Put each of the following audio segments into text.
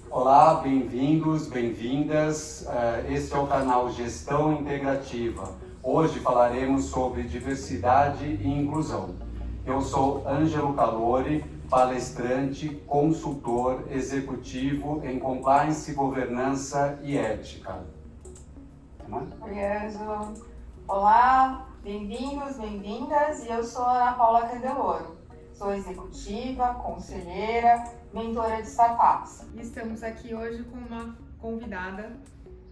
Olá, bem-vindos, bem-vindas. Este é o canal Gestão Integrativa. Hoje falaremos sobre diversidade e inclusão. Eu sou Ângelo Calori, palestrante, consultor executivo em compliance, governança e ética. Oi, Ângelo. Olá, bem-vindos, bem-vindas. E eu sou a Ana Paula Candeloro. Sou executiva, conselheira, mentora de startups. E estamos aqui hoje com uma convidada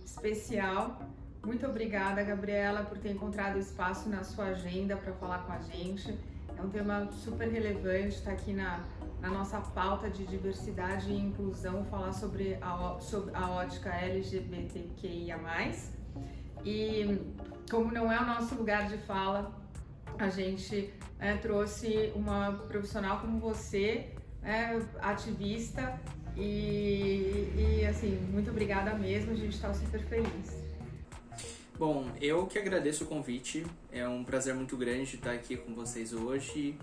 especial. Muito obrigada, Gabriela, por ter encontrado espaço na sua agenda para falar com a gente. É um tema super relevante, está aqui na nossa pauta de diversidade e inclusão, falar sobre a ótica LGBTQIA+. E como não é o nosso lugar de fala, a gente trouxe uma profissional como você, ativista, e assim, muito obrigada mesmo, a gente está super feliz. Bom, eu que agradeço o convite, é um prazer muito grande estar aqui com vocês hoje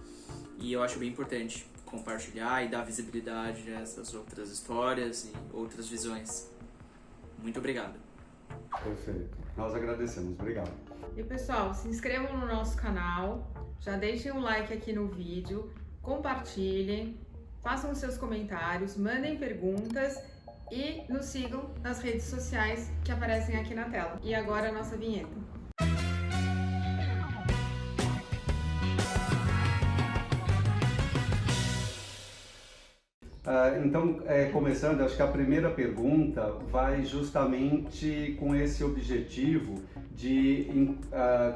e eu acho bem importante compartilhar e dar visibilidade a essas outras histórias e outras visões. Muito obrigado. Perfeito, nós agradecemos, obrigado. E pessoal, se inscrevam no nosso canal, já deixem um like aqui no vídeo, compartilhem, façam os seus comentários, mandem perguntas e nos sigam nas redes sociais que aparecem aqui na tela. E agora a nossa vinheta. Então, começando, acho que a primeira pergunta vai justamente com esse objetivo de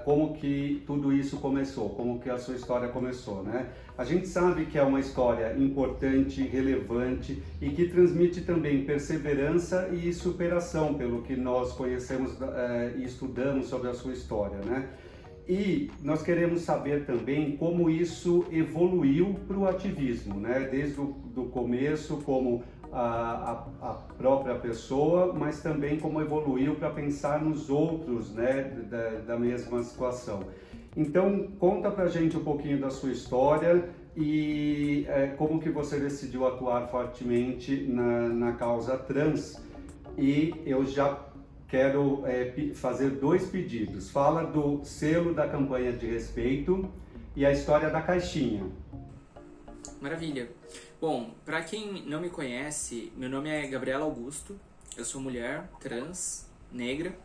como que tudo isso começou, como que a sua história começou, né? A gente sabe que é uma história importante, relevante e que transmite também perseverança e superação, pelo que nós conhecemos e estudamos sobre a sua história, né? E nós queremos saber também como isso evoluiu para o ativismo, né? Desde o começo, como a própria pessoa, mas também como evoluiu para pensar nos outros, né? Da mesma situação. Então, conta pra gente um pouquinho da sua história e como que você decidiu atuar fortemente na causa trans. E eu já quero fazer dois pedidos. Fala do selo da campanha de respeito e a história da caixinha. Maravilha. Bom, para quem não me conhece, meu nome é Gabriela Augusto, eu sou mulher, trans, negra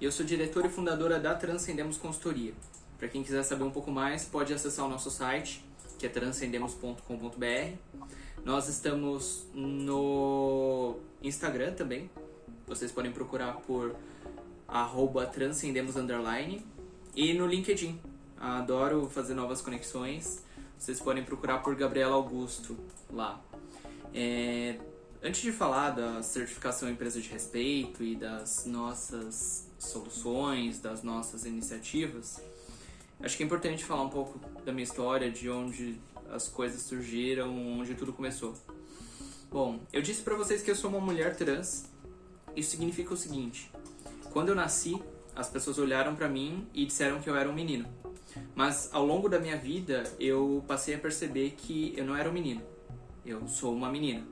e eu sou diretora e fundadora da Transcendemos Consultoria. Para quem quiser saber um pouco mais, pode acessar o nosso site, que é transcendemos.com.br. Nós estamos no Instagram também. Vocês podem procurar por @transcendemos_ e no LinkedIn. Adoro fazer novas conexões. Vocês podem procurar por Gabriela Augusto lá. Antes de falar da certificação Empresa de Respeito e das nossas soluções, das nossas iniciativas, acho que é importante falar um pouco da minha história, de onde as coisas surgiram, onde tudo começou. Bom, eu disse pra vocês que eu sou uma mulher trans. Isso significa o seguinte: quando eu nasci, as pessoas olharam pra mim e disseram que eu era um menino. Mas ao longo da minha vida, eu passei a perceber que eu não era um menino. Eu sou uma menina.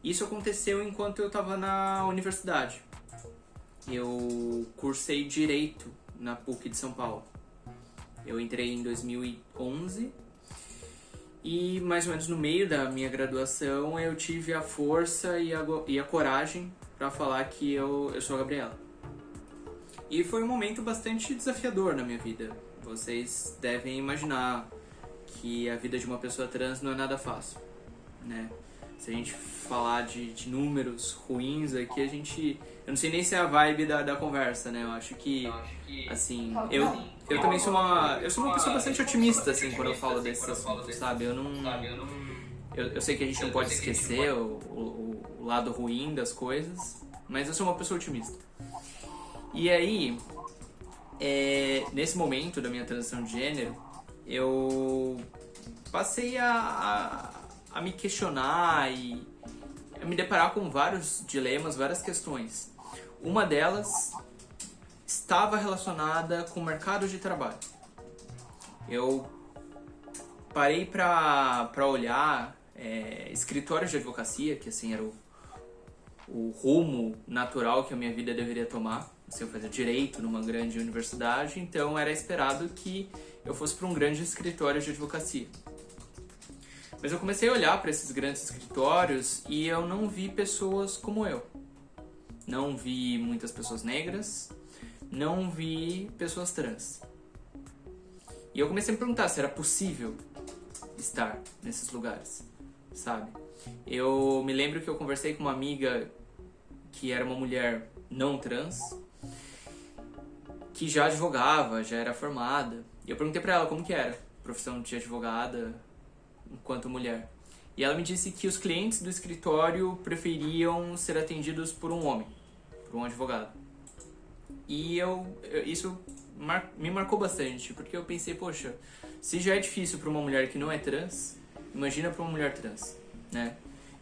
Isso aconteceu enquanto eu estava na universidade. Eu cursei Direito na PUC de São Paulo. Eu entrei em 2011 e mais ou menos no meio da minha graduação eu tive a força e a coragem para falar que eu sou a Gabriela. E foi um momento bastante desafiador na minha vida. Vocês devem imaginar que a vida de uma pessoa trans não é nada fácil, né? Se a gente falar de números ruins aqui, eu não sei nem se é a vibe da conversa, né? Eu acho que assim, eu também sou uma pessoa bastante otimista, assim, quando eu falo desses assuntos, sabe? Eu sei que a gente não pode esquecer o lado ruim das coisas, mas eu sou uma pessoa otimista. E aí, nesse momento da minha transição de gênero, eu passei a me questionar e a me deparar com vários dilemas, várias questões. Uma delas estava relacionada com o mercado de trabalho. Eu parei para olhar escritórios de advocacia, que assim era o rumo natural que a minha vida deveria tomar, se eu fazer direito numa grande universidade, então era esperado que eu fosse para um grande escritório de advocacia. Mas eu comecei a olhar para esses grandes escritórios e eu não vi pessoas como eu. Não vi muitas pessoas negras, não vi pessoas trans. E eu comecei a me perguntar se era possível estar nesses lugares, sabe? Eu me lembro que eu conversei com uma amiga que era uma mulher não trans, que já advogava, já era formada. E eu perguntei pra ela como que era a profissão de advogada enquanto mulher. E ela me disse que os clientes do escritório preferiam ser atendidos por um homem, por um advogado. E isso me marcou bastante, porque eu pensei, poxa, se já é difícil para uma mulher que não é trans, imagina para uma mulher trans, né?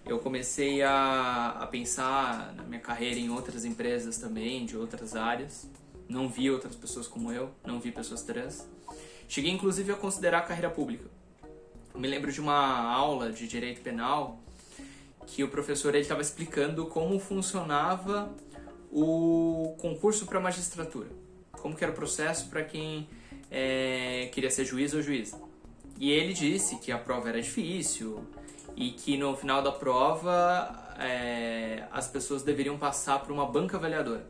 Eu comecei a pensar na minha carreira em outras empresas também, de outras áreas. Não vi outras pessoas como eu, não vi pessoas trans. Cheguei inclusive a considerar a carreira pública. Eu me lembro de uma aula de direito penal que o professor estava explicando como funcionava o concurso para magistratura. Como que era o processo para quem queria ser juiz ou juíza. E ele disse que a prova era difícil e que no final da prova as pessoas deveriam passar por uma banca avaliadora.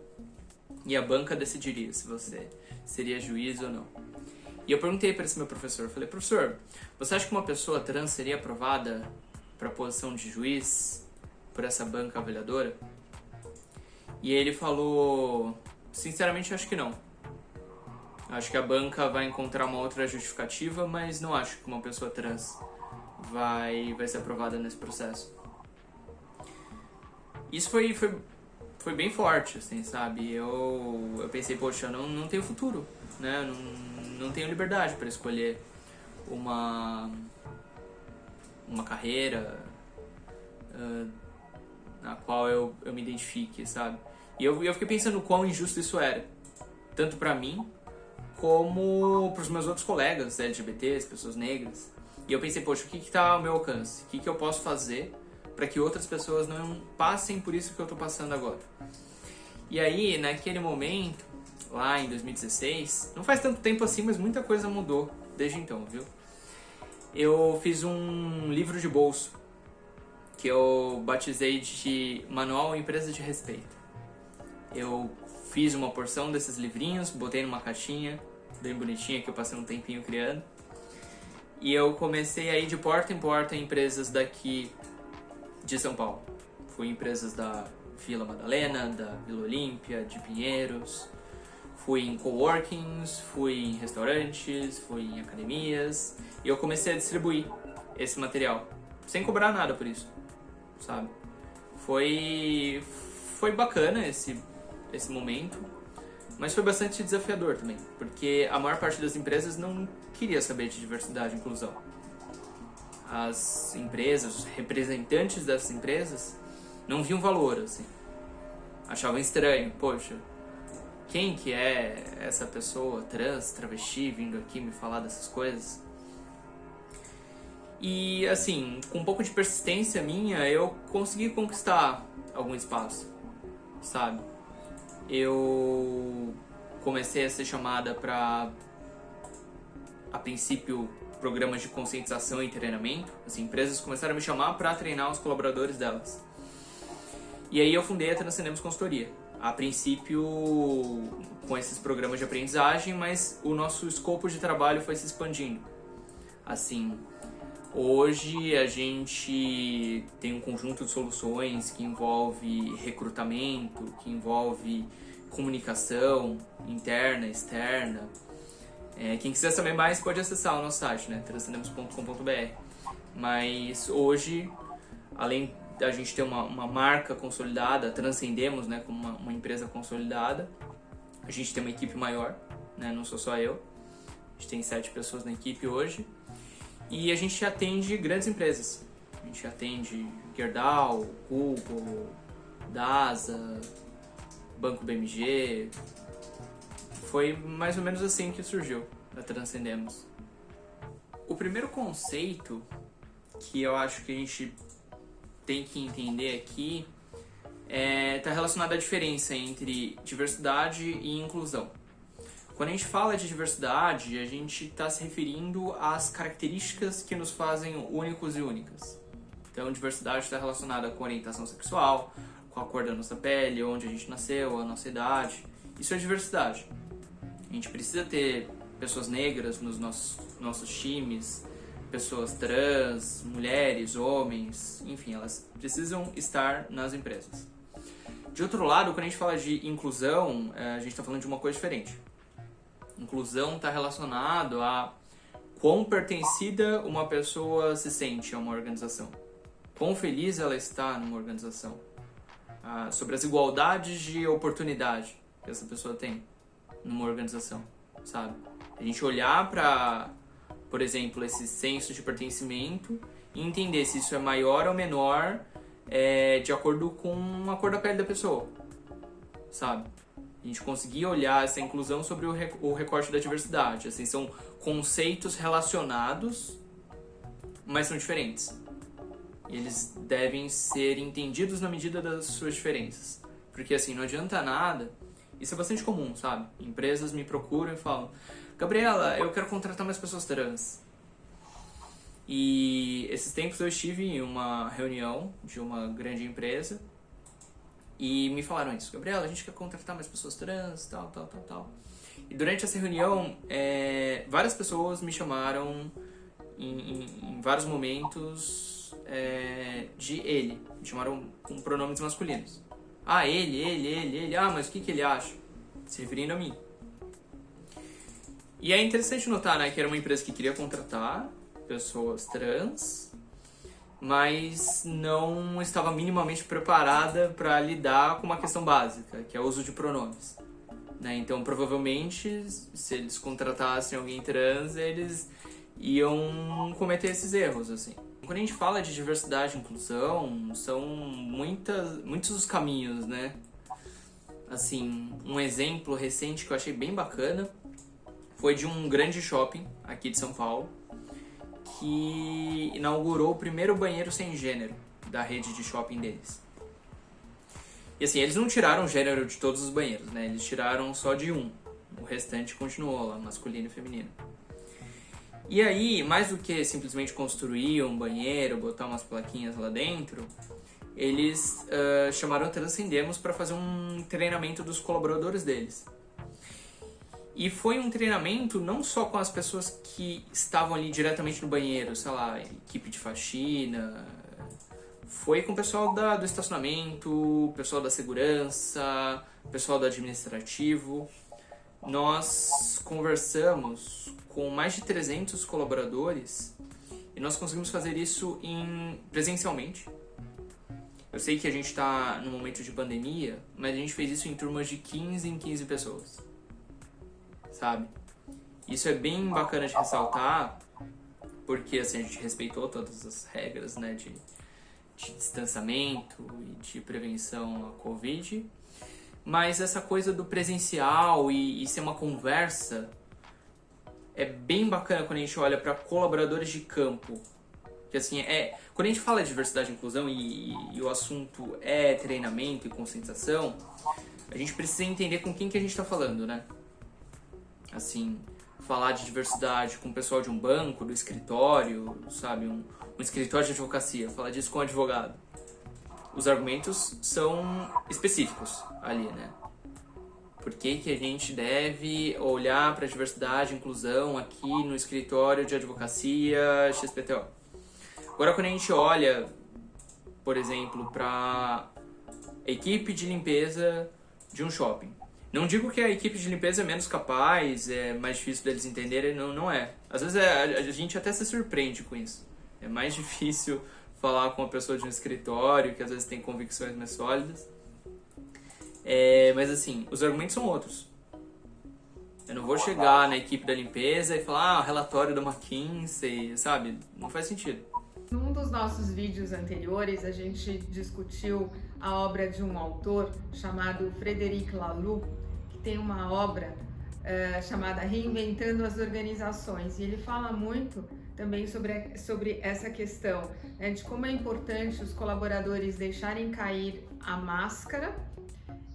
E a banca decidiria se você seria juiz ou não. E eu perguntei para esse meu professor, eu falei, professor, você acha que uma pessoa trans seria aprovada para a posição de juiz por essa banca avaliadora? E ele falou, sinceramente acho que não. Acho que a banca vai encontrar uma outra justificativa, mas não acho que uma pessoa trans vai ser aprovada nesse processo. Isso foi bem forte, assim, sabe? Eu pensei, poxa, não tenho futuro, né? Não tenho liberdade para escolher uma carreira na qual eu me identifique, sabe? E eu fiquei pensando o quão injusto isso era, tanto para mim como para os meus outros colegas LGBTs, pessoas negras. E eu pensei, poxa, o que está ao meu alcance? O que eu posso fazer para que outras pessoas não passem por isso que eu estou passando agora? E aí, naquele momento, lá em 2016, não faz tanto tempo assim, mas muita coisa mudou desde então, viu? Eu fiz um livro de bolso que eu batizei de Manual Empresa de Respeito. Eu fiz uma porção desses livrinhos, botei numa caixinha bem bonitinha que eu passei um tempinho criando. E eu comecei a ir de porta em porta em empresas daqui de São Paulo. Fui em empresas da Vila Madalena, da Vila Olímpia, de Pinheiros. Fui em coworkings, fui em restaurantes, fui em academias. E eu comecei a distribuir esse material, sem cobrar nada por isso, sabe? Foi bacana esse momento, mas foi bastante desafiador também, porque a maior parte das empresas não queria saber de diversidade e inclusão. As empresas, os representantes dessas empresas não viam valor, assim. Achavam estranho, poxa, quem que é essa pessoa trans, travesti, vindo aqui me falar dessas coisas? E assim, com um pouco de persistência minha, eu consegui conquistar algum espaço, sabe? Eu comecei a ser chamada para, a princípio, programas de conscientização e treinamento. As empresas começaram a me chamar para treinar os colaboradores delas. E aí eu fundei a Transcendemos Consultoria. A princípio, com esses programas de aprendizagem, mas o nosso escopo de trabalho foi se expandindo. Assim, hoje a gente tem um conjunto de soluções que envolve recrutamento, que envolve comunicação interna, externa. Quem quiser saber mais pode acessar o nosso site, né? transcendemos.com.br. Mas hoje, além da gente ter uma marca consolidada, Transcendemos, né, como uma empresa consolidada, a gente tem uma equipe maior, né? Não sou só eu. A gente tem 7 pessoas na equipe hoje. E a gente atende grandes empresas. A gente atende Gerdau, Google, DASA, Banco BMG. Foi mais ou menos assim que surgiu a Transcendemos. O primeiro conceito que eu acho que a gente tem que entender aqui está relacionada à diferença entre diversidade e inclusão. Quando a gente fala de diversidade, a gente está se referindo às características que nos fazem únicos e únicas. Então, diversidade está relacionada com orientação sexual, com a cor da nossa pele, onde a gente nasceu, a nossa idade. Isso é diversidade. A gente precisa ter pessoas negras nos nossos times, pessoas trans, mulheres, homens, enfim, elas precisam estar nas empresas. De outro lado, quando a gente fala de inclusão, a gente está falando de uma coisa diferente. Inclusão está relacionado a quão pertencida uma pessoa se sente a uma organização, quão feliz ela está numa organização, sobre as igualdades de oportunidade que essa pessoa tem numa organização, sabe? A gente olhar para, por exemplo, esse senso de pertencimento e entender se isso é maior ou menor de acordo com a cor da pele da pessoa, sabe? A gente conseguir olhar essa inclusão sobre o recorte da diversidade. Assim, são conceitos relacionados, mas são diferentes. E eles devem ser entendidos na medida das suas diferenças. Porque assim, não adianta nada. Isso é bastante comum, sabe? Empresas me procuram e falam: Gabriela, eu quero contratar mais pessoas trans. E esses tempos eu estive em uma reunião de uma grande empresa e me falaram isso: Gabriela, a gente quer contratar mais pessoas trans, tal. E durante essa reunião, várias pessoas me chamaram em vários momentos de ele. Me chamaram com pronomes masculinos. Ah, ele. Ah, mas o que ele acha? Se referindo a mim. E é interessante notar, né, que era uma empresa que queria contratar pessoas trans, mas não estava minimamente preparada para lidar com uma questão básica, que é o uso de pronomes. Né? Então, provavelmente, se eles contratassem alguém trans, eles iam cometer esses erros, assim. Quando a gente fala de diversidade e inclusão, são muitos os caminhos, né? Assim, um exemplo recente que eu achei bem bacana foi de um grande shopping aqui de São Paulo, que inaugurou o primeiro banheiro sem gênero da rede de shopping deles. E assim, eles não tiraram o gênero de todos os banheiros, né? Eles tiraram só de um. O restante continuou lá, masculino e feminino. E aí, mais do que simplesmente construir um banheiro, botar umas plaquinhas lá dentro, eles chamaram a Transcendemos para fazer um treinamento dos colaboradores deles. E foi um treinamento não só com as pessoas que estavam ali diretamente no banheiro, sei lá, equipe de faxina, foi com o pessoal do estacionamento, pessoal da segurança, pessoal do administrativo. Nós conversamos com mais de 300 colaboradores e nós conseguimos fazer isso presencialmente. Eu sei que a gente está no momento de pandemia, mas a gente fez isso em turmas de 15 em 15 pessoas. Sabe? Isso é bem bacana de ressaltar, porque assim, a gente respeitou todas as regras, né, de distanciamento e de prevenção à Covid, mas essa coisa do presencial e ser uma conversa é bem bacana quando a gente olha para colaboradores de campo. Que assim, quando a gente fala de diversidade e inclusão e o assunto é treinamento e conscientização, a gente precisa entender com quem que a gente está falando, né? Assim, falar de diversidade com o pessoal de um banco, do escritório, sabe, um escritório de advocacia, falar disso com um advogado. Os argumentos são específicos ali, né? Por que que a gente deve olhar para a diversidade e inclusão aqui no escritório de advocacia XPTO? Agora, quando a gente olha, por exemplo, para a equipe de limpeza de um shopping, não digo que a equipe de limpeza é menos capaz, é mais difícil deles entenderem, não é. Às vezes a gente até se surpreende com isso. É mais difícil falar com uma pessoa de um escritório, que às vezes tem convicções mais sólidas. Mas assim, os argumentos são outros. Eu não vou chegar na equipe da limpeza e falar, relatório da McKinsey, sabe? Não faz sentido. Num dos nossos vídeos anteriores, a gente discutiu a obra de um autor chamado Frederic Laloux, que tem uma obra chamada Reinventando as Organizações. E ele fala muito também sobre essa questão, né, de como é importante os colaboradores deixarem cair a máscara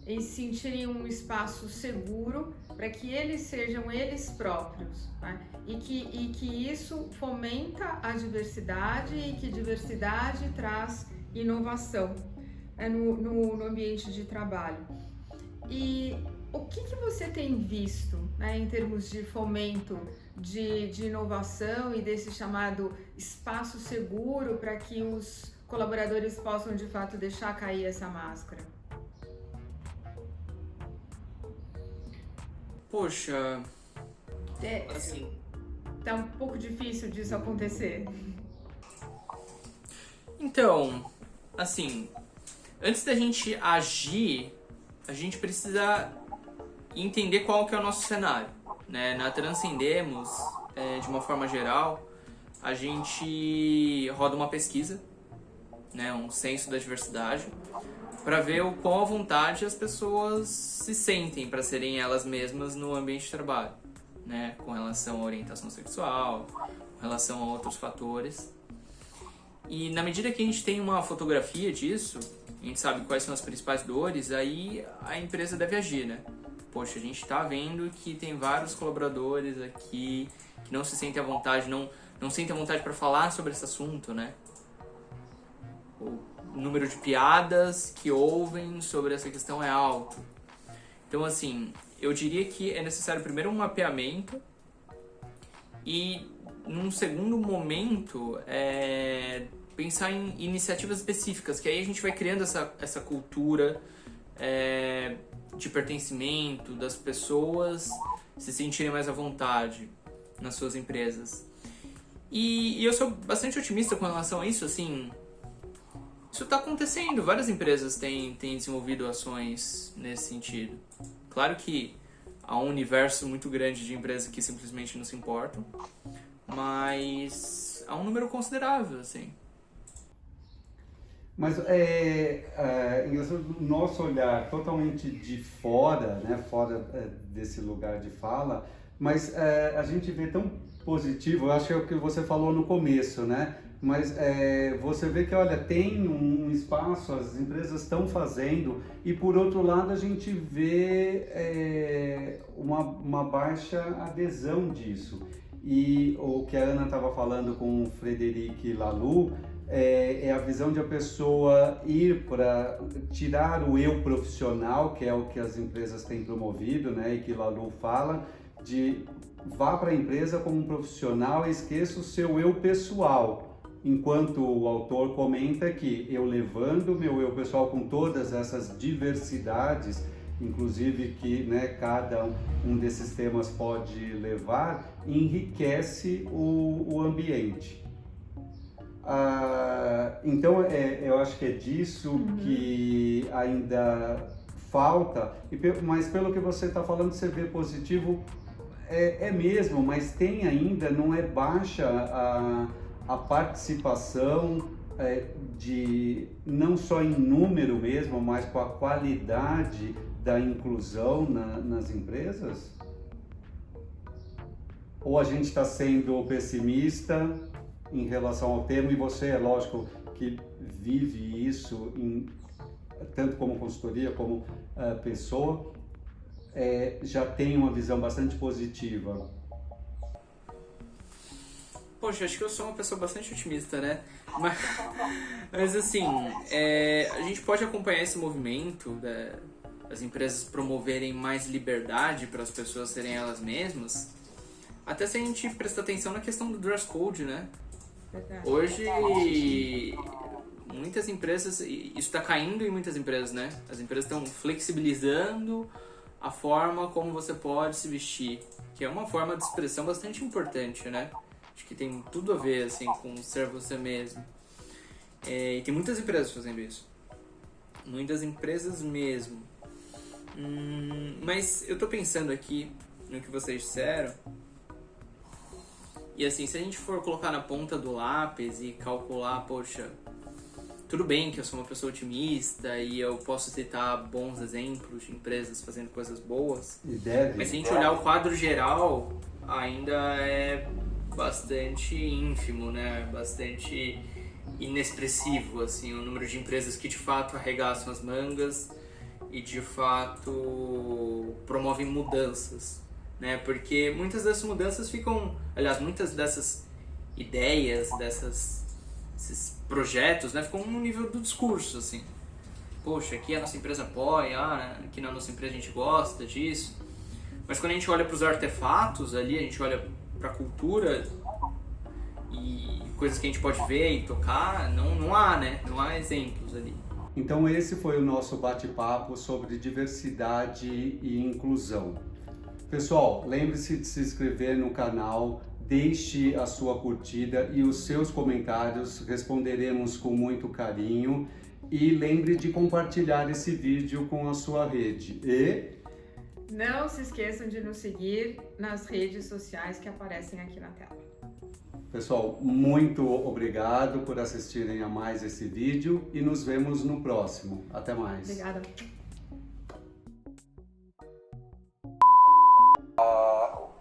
e se sentirem um espaço seguro para que eles sejam eles próprios, né? E que isso fomenta a diversidade e que diversidade traz inovação, né, no ambiente de trabalho. E o que você tem visto, né, em termos de fomento de inovação e desse chamado espaço seguro para que os colaboradores possam de fato deixar cair essa máscara? Poxa, assim, tá um pouco difícil disso acontecer. Então, assim, antes da gente agir, a gente precisa entender qual que é o nosso cenário, né? Na Transcendemos, de uma forma geral, a gente roda uma pesquisa, né? Um censo da diversidade, para ver o quão à vontade as pessoas se sentem para serem elas mesmas no ambiente de trabalho, né? Com relação à orientação sexual, com relação a outros fatores. E na medida que a gente tem uma fotografia disso, a gente sabe quais são as principais dores, aí a empresa deve agir, né? Poxa, a gente está vendo que tem vários colaboradores aqui que não se sentem à vontade, não sentem à vontade para falar sobre esse assunto, né? O número de piadas que ouvem sobre essa questão é alto. Então, assim, eu diria que é necessário primeiro um mapeamento e, num segundo momento, pensar em iniciativas específicas, que aí a gente vai criando essa cultura de pertencimento, das pessoas se sentirem mais à vontade nas suas empresas. E eu sou bastante otimista com relação a isso, assim, isso está acontecendo, várias empresas têm desenvolvido ações nesse sentido. Claro que há um universo muito grande de empresas que simplesmente não se importam, mas há um número considerável, assim. Mas o nosso olhar totalmente de fora, né, fora desse lugar de fala, mas a gente vê tão positivo, eu acho que é o que você falou no começo, né? Mas você vê que, olha, tem um espaço, as empresas estão fazendo, e por outro lado a gente vê uma baixa adesão disso. E o que a Ana estava falando com o Frederic Laloux é a visão de a pessoa ir para tirar o eu profissional, que é o que as empresas têm promovido, né, e que Laloux fala, de vá para a empresa como um profissional e esqueça o seu eu pessoal. Enquanto o autor comenta que eu levando meu eu pessoal com todas essas diversidades, inclusive que, né, cada um desses temas pode levar, enriquece o ambiente. Então eu acho que é disso que ainda falta, mas pelo que você está falando, você vê positivo, é mesmo, mas tem ainda, não é baixa a participação de não só em número mesmo, mas com a qualidade da inclusão nas empresas? Ou a gente está sendo pessimista em relação ao termo, e você, é lógico, que vive isso tanto como consultoria como pessoa, já tem uma visão bastante positiva? Poxa, acho que eu sou uma pessoa bastante otimista, né? Mas assim, a gente pode acompanhar esse movimento das empresas promoverem mais liberdade para as pessoas serem elas mesmas, até se a gente prestar atenção na questão do dress code, né? Hoje, muitas empresas, isso está caindo em muitas empresas, né? As empresas estão flexibilizando a forma como você pode se vestir, que é uma forma de expressão bastante importante, né? Acho que tem tudo a ver, assim, com ser você mesmo. E tem muitas empresas fazendo isso. Muitas empresas mesmo. Mas eu tô pensando aqui no que vocês disseram. E assim, se a gente for colocar na ponta do lápis e calcular, poxa, tudo bem que eu sou uma pessoa otimista e eu posso citar bons exemplos de empresas fazendo coisas boas. Mas se a gente olhar o quadro geral, ainda é bastante ínfimo, né? Bastante inexpressivo, assim, o número de empresas que de fato arregaçam as mangas e de fato promovem mudanças, né? Porque muitas dessas mudanças ficam, aliás, muitas dessas ideias, esses projetos, né, ficam no nível do discurso, assim. Poxa, aqui a nossa empresa apoia, aqui na nossa empresa a gente gosta disso. Mas quando a gente olha para os artefatos ali, a gente olha para a cultura e coisas que a gente pode ver e tocar, não há, né? Não há exemplos ali. Então esse foi o nosso bate-papo sobre diversidade e inclusão. Pessoal, lembre-se de se inscrever no canal, deixe a sua curtida e os seus comentários, responderemos com muito carinho. E lembre de compartilhar esse vídeo com a sua rede. E não se esqueçam de nos seguir nas redes sociais que aparecem aqui na tela. pessoal, muito obrigado por assistirem a mais esse vídeo e nos vemos no próximo. Até mais. Obrigada.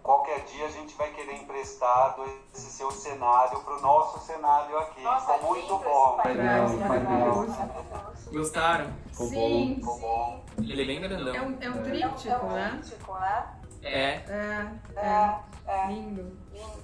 Qualquer dia a gente vai querer emprestado esse seu cenário para o nosso cenário aqui. Nossa, Ficou muito lindo bom. esse painel, Maravilhoso. Gostaram? Ficou Sim. bom. Ele é bem grandão. É um tríptico, né? Tríptico, né? É. É, lindo. Lindo.